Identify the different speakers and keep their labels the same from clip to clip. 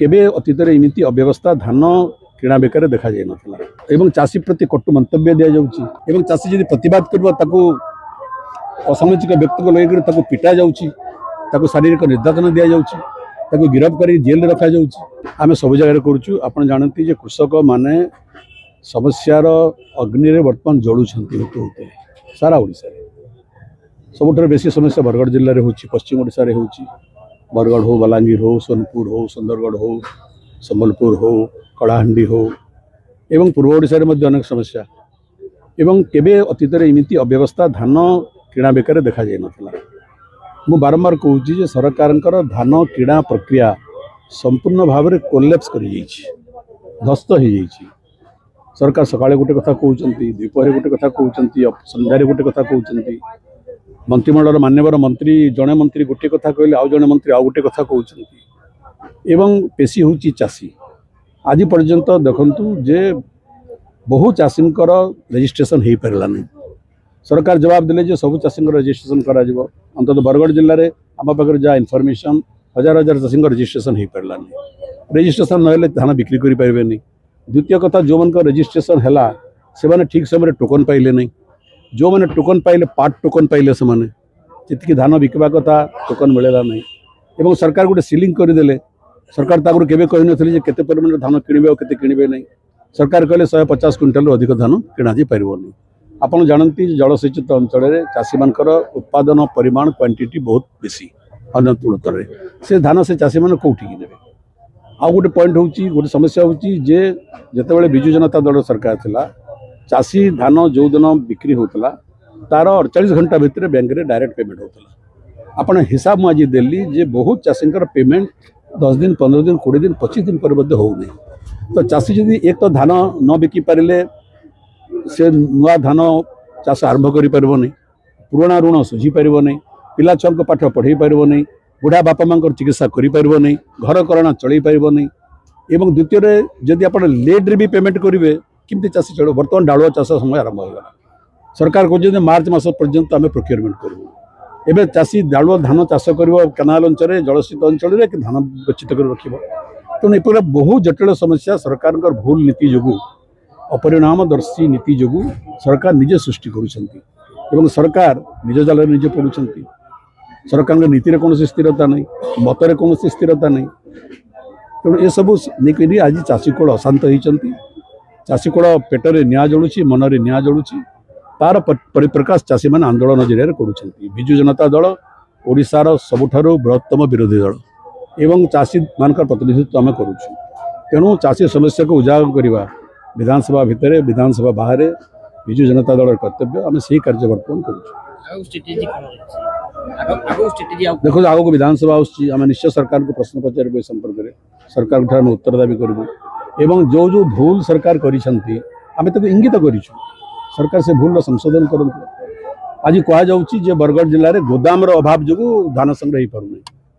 Speaker 1: केबे अतीत एमती अव्यवस्था धान किणा बेकार देखा जाए नथिला एवं चाषी प्रति कटु मंतव्य दिया जाउची एवं चाषी यदि प्रतिवाद करबो ताकू असामाजिक व्यक्ति को लेकर ताकू पिटा जाउची ताकू शारीरिक निर्यातना दिया जाउची ताकू गिरफ्त कर जेल रे रखा जाउची आमे सब जगह करूछु। आपण जानती जे कृषक माने समस्यार अग्नि रे वर्तमान जळुछंती होते सारा ओडिसा रे सबुठार बेसी समस्या बरगढ़ जिल्ला रे होची, पश्चिम ओडिसा रे होची। बरगढ़ हो, बलांगीर हो, सोनपुर हो, सुंदरगढ़ हो, संबलपुर हो, कलाहांडी हो एवं पूर्व ओडिसा रे मध्य अनेक समस्या एवं केबे अतीत एमती अव्यवस्था धान किणा बेकार देखा जाए नथिला। मु बारंबार कहूँ जे सरकारंकर धान किणा प्रक्रिया संपूर्ण भाव में कोलैप्स कर ध्वस्त हो जाइए। सरकार सकाळे गोटे कथा कहउचंती, द्विपहरे गोटे कथा कहउचंती, संध्यारे गोटे कथा कहउचंती। मंत्रिमंडल मान्यवर मंत्री जड़े मंत्री गोटे कथा कहले आउ जड़े मंत्री आउ गोटे कथा कहउचंती एवं पेशी होची चाषी। आज पर्यंत देखंतु जे बहु चाषींकर रजिस्ट्रेशन हो पारा नहीं। सरकार जवाब देले जे सब चाषी रजिस्ट्रेशन करा जिवो। अंततः बरगढ़ जिले में आम पाखे जहाँ इनफर्मेशन हजार हजार चाषी रजिस्ट्रेशन हो पारा नहीं। रजिस्ट्रेशन ना धान बिक्री करि पारिबे नहीं। द्वितीय कथा जो मन रजिस्ट्रेशन है से माने ठीक समय टोकन पाइले नहीं। जो मैंने टोकन पाइले पार्ट टोकन पाइले से माने जितकी धान बिकवा कथा टोकन मिलेगा नहीं एवं सरकार गोटे सीलिंग करदे। सरकार ताकू केबे कहि नथिले जे केते परिमाण धान किणबे और केते किणबे नहीं। सरकार कहले 150 क्विंटाल अधिक धान किणा जी पारिबोनी। आपण जानती जलसेचित अंचल में चाषी मानकर उत्पादन परिमाण क्वांटिटी बहुत बेसी अन्य तुलना से धान से चाषी मैंने कौटी ने। आउ गोटे पॉइंट होची गोटे समस्या होची जे जेतेबेले बिजु जनता दल सरकार थिला चाषी धान जो दिन बिक्री होता तार 48 घंटा भितर बैंक रे डायरेक्ट पेमेंट होता। आपण हिसाब मुझे देली जे बहुत चाषी पेमेंट 10 दिन 15 दिन 20 दिन 25 दिन पर हो नहीं। तो चाषी जदि एक तो धान न बिकी पारे से नुआ धान चाष आरंभ कर पुराणा ऋण सुझी पार नहीं, पिला छुआ पाठ पढ़े पार नहीं, बुढ़ा बापा माँ चिकित्सा कर नहीं, घर करणा चल पार नहीं। एवं द्वितीय जदि आप लेट रे भी पेमेंट करेंगे किमती चाषी चलो। बर्तमान डालुआ चाष समय आरंभ होगा। सरकार कहते मार्च मास पर्यंत आम प्रोक्योरमेंट करूँ। एवं चाषी डालुआ धान चाष कर केनाल अंचल जलसित अंचल में धान गच्छित कर रख तेणु एपर बहु जटिल समस्या सरकार भूल नीति जो अपरिणामदर्शी नीति जो सरकार निजे सृष्टि करुँच। सरकार निज जाल निजे पड़ुंट। सरकार नीति में कौन स्थिरता नहीं, मतरे कौन स्थिरता नहीं। तेणु ये सब नहीं आज चाषी कूल अशांत होती। चाषी कूल पेटरे निआ जलुची, मनरे निआ जलुची। तार परिप्रकाश चाषी मैंने आंदोलन जरिया करुँच। बिजु जनता दल ओडिशार सबुठारु बृहत्तम विरोधी दल एवं चाषी मान प्रतिनिधित्व आम करुँ। तेणु चाषी समस्या को उजागर करवा विधानसभा भितर विधानसभा बाहर बिजु जनता दल कर्तव्य। आम से कार्य बर्तमान करुँ। देखो आगे विधानसभा आम निश्चय सरकार को प्रश्न पचार संपर्क में सरकार आम उत्तर दाबी करूँ एवं जो जो भूल सरकार करिसेंती आम ताको इंगित करिछु। सरकार से भूल संशोधन करूँ। आज कहुच्छी जे बरगढ़ जिले में गोदाम अभाव जो धान संग्रह हो पार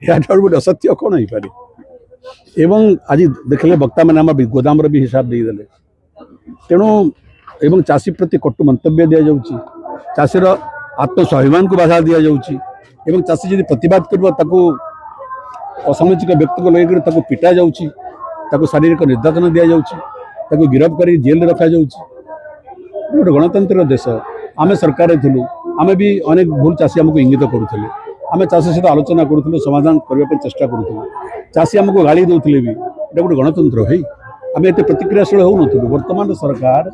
Speaker 1: यहाँ गोटे असत्य कौन हो पारे। एवं आज देखले वक्ता मैंने आम गोदाम भी हिसाब देदेले। तेणु एवं चाषी प्रति कटु मंतव्य दि जाउची, चाषीर आत्मस्वाभिमान को बाधा दि जाउची एवं चाषी यदि प्रतिवाद करबो ताकू असामाजिक व्यक्ति को लेकर ताकू पिटा जाउची, ताकू शारीरिक निर्यातना दिया जाउची, ताकू गिरफ्त कर जेल रे रखा जाउची। गोटे गणतंत्र देश आम सरकार थिलु, आम भी अनेक भूल चाषी आमको इंगित करुले। आम चाषी सहित आलोचना करूँ, समाधान करने चेष्टा करूँ। चाषी आमको गाड़ी दौले भी ये गोटे गणतंत्र है। आम एत प्रतिक्रियाशील हो नु। वर्तमान सरकार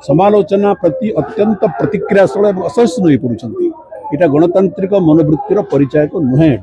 Speaker 1: समालोचना प्रति अत्यंत प्रतिक्रियाशील और असहिष्णु हो पड़ुंट। यहाँ गणतांत्रिक मनोवृत्तिर परिचय को नुहे।